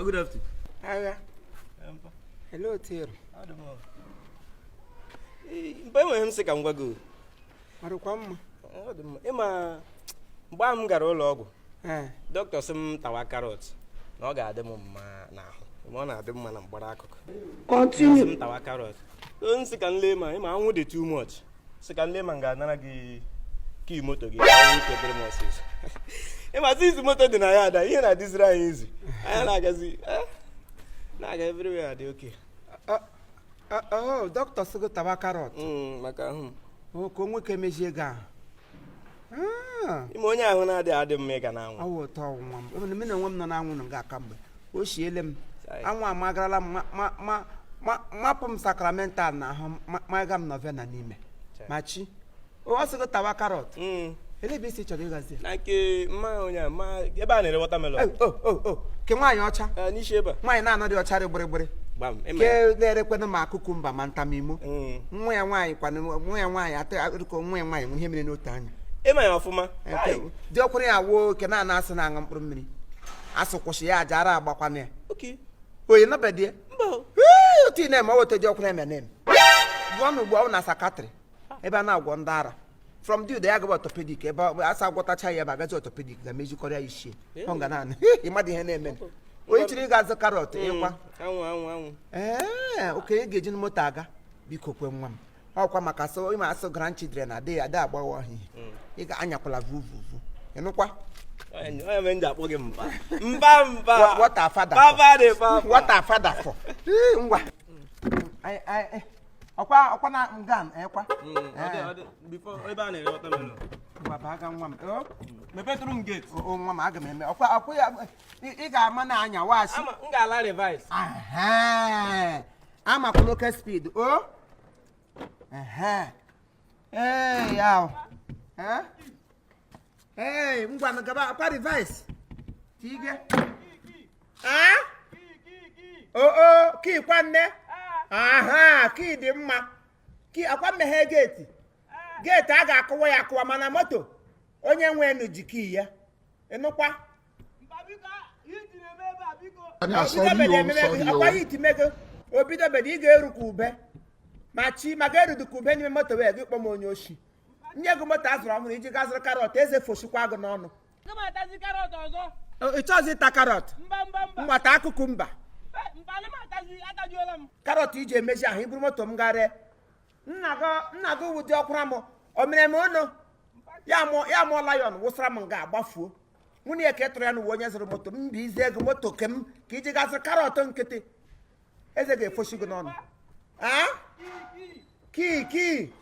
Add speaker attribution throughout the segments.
Speaker 1: good afternoon.
Speaker 2: Aga. Hello, Therefor.
Speaker 1: Mgbe enweghị m sị ka m gwa gị.
Speaker 2: Marụkwa mma.
Speaker 1: Ịma mgbe m gara ụlọ ọgwụ. Dọkịta sị m tawa karọt na ọ ga-adị m mma n'ahụ. Ma ọ na-adị mma na mgbara akụkụ.
Speaker 2: Continue.
Speaker 1: Sị m tawa karọt. Onye sị ka nle ma ịma anwụ dị too much. Sị ka nle ma m ga-anara gị kii moto gị. Ịma izu moto dị na ya ada ihe na-adịziri anyị izu. Anyị na-agazi na-aga everywhere dị oke.
Speaker 2: Dọkịta sị gị tawa karọt.
Speaker 1: Maka ahụ.
Speaker 2: Ka onwe ka emejie gị ahụ.
Speaker 1: Ime onye ahụ na-adịghị adị mma ịga n'anwụ.
Speaker 2: Awụ ụtọ nwa m. M na onwe m nọ n'anwụ nọ ga-aka mgbe. O shiele m. Anwụ amagarala mapụ m sakramental na ahụ maga m novena n'ime. Machi. Ọ sị gị tawa karọt. Ele ebe isi chọrọ ịgazi?
Speaker 1: Na nke mma onye a ma ebe a na-ere watermelon.
Speaker 2: Ke nwaanyị ọcha.
Speaker 1: N'isi ebe a.
Speaker 2: Nwaanyị na-anọ dị ọcha gbịrịgbịrị. Ke na-erekwenụ ma kukumba ma ntamimo. Nwa ya nwaanyị atọ nwa ya nwaanyị ihe mere n'otu anya.
Speaker 1: Ịma ya ọfụma.
Speaker 2: Dị ọkwụrụ ya woo ke na asị na aṅụ mkpụrụ mmiri. Asụkwụsị ya aja ara agbakwana ya. Oyi nọbedie. Otu ị na-eme otu dị ọkwụrụ eme na-eme. Gụọ na ugbu a na sakatịrị ebe a na-agwọ ndị ara. From dude ya gaba orthopedic ebe asa agwọtacha ya agazi orthopedic ga-mejikọrọ ya isi. Ọ nga naanị ịmadị ihe na-eme. Onye chiri ịga azụ karọt ịkwa.
Speaker 1: Anwụ.
Speaker 2: Okenye ga-eji moto aga biko kwe nwa m. Ọkwa maka so ịma asụ grandchildren adịghị agbawa ọhịa. Ị ga-anyakwala vuvuvu. Ịnụkwa?
Speaker 1: Onye mere ndị akpọ gị mba.
Speaker 2: What a father. What a father for. Ngwa. Ọkwa na ngan ekwa.
Speaker 1: Before ebe a na-ere watermelon.
Speaker 2: Ngwa baga nwa m.
Speaker 1: Mepetụrụ m gate.
Speaker 2: Nwa m aga m eme. Ọkwa ya ị ga-ama na anya washi.
Speaker 1: M ga-ala revise.
Speaker 2: Amakwa local speed. Ngwa na gaba akwa revise. Tige. Ki kwanne. Ki dị mma. Ki akwa mmeghe gate. Gate a ga-akụwa ya akụwa mana moto onye nwe enu ji ki ya. Ịnụkwa? Akwa hiti mego. Obido bede ị ga-erukwa ube. Ma chi maka erudukwa ube n'ime moto wee gị kpọm onye oshi. Nye gị moto azụrụ ọhụrụ iji gazụrụ karọt eze fosikwa gị n'ọnụ. Ị chọzi ịta karọt? Mgbata akụkụ mba. Karọt iji emezi ahụ iburu moto m garee. Nna gị wụdị ọkwụra m o mere m ọnụ ya mụọ lion wụsara m nga agbafuo. Nwunye ya ka e tụrụ ya n'uwe onye zụrụ moto m bụ ize ego moto ke m ka iji gazụrụ karọt nkịtị. Eze ga-efosi gị n'ọnụ. Ki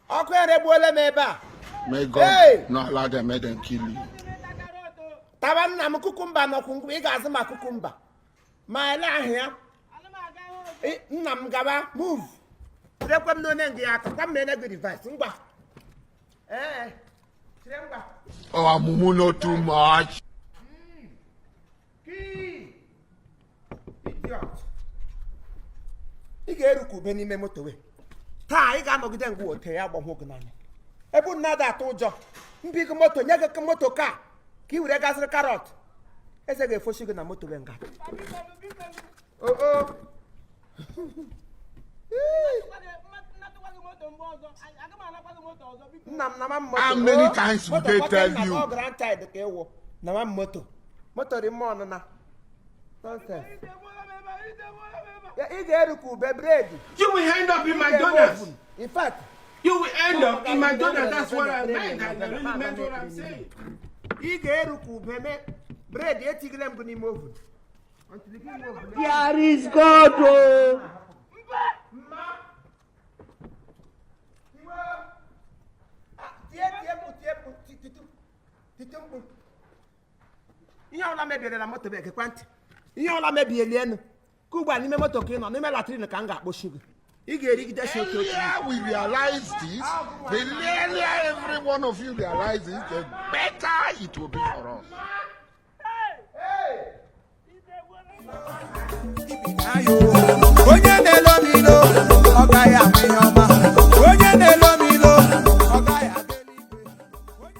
Speaker 2: ọkụ eregbuola m ebe a.
Speaker 3: May God not allow them, make them kill you.
Speaker 2: Tawa nna m kukumba n'ọkwụ ngwa ị ga-azụ ma kukumba ma ele ahịa nna m gaba move rekwe m n'onye nga ya aka kwa m na-ene gị device ngwa chire ngwa.
Speaker 3: Oh, Amumu not too much.
Speaker 2: Ị ga-erukwa ube n'ime moto we taa ị ga-anọgide ngwa ote ya agbahụ gị n'anya ebe mmadụ atụ ụjọ mbi gị moto nye gị moto ka ị were gasịrị karọt eze ga-efosi gị na moto we nga. Nna m na moto.
Speaker 3: How many times will they tell you?
Speaker 2: Grandchild ka ịwụ na moto dị mma ọnụna. Ị ga-erukwa ube bredi.
Speaker 3: You will end up in McDonald's.
Speaker 2: In fact,
Speaker 3: you will end up in McDonald's. That's what I meant. I really meant what I'm saying.
Speaker 2: Ị ga-erukwa ube bredi etigile m gị n'ime oven.
Speaker 4: There is God.
Speaker 2: Ihe ọla mebiere na moto bụ ekwentị. Ihe ọla mebieli enu. Ka ugbu a n'ime moto ka ị nọ n'ime latrin ka m ga-akpọchi gị. Ị ga-erigide shi oke oke.
Speaker 3: Yeah, we realize this. The earlier every one of you realize it, the better it will be for us.
Speaker 2: Hey!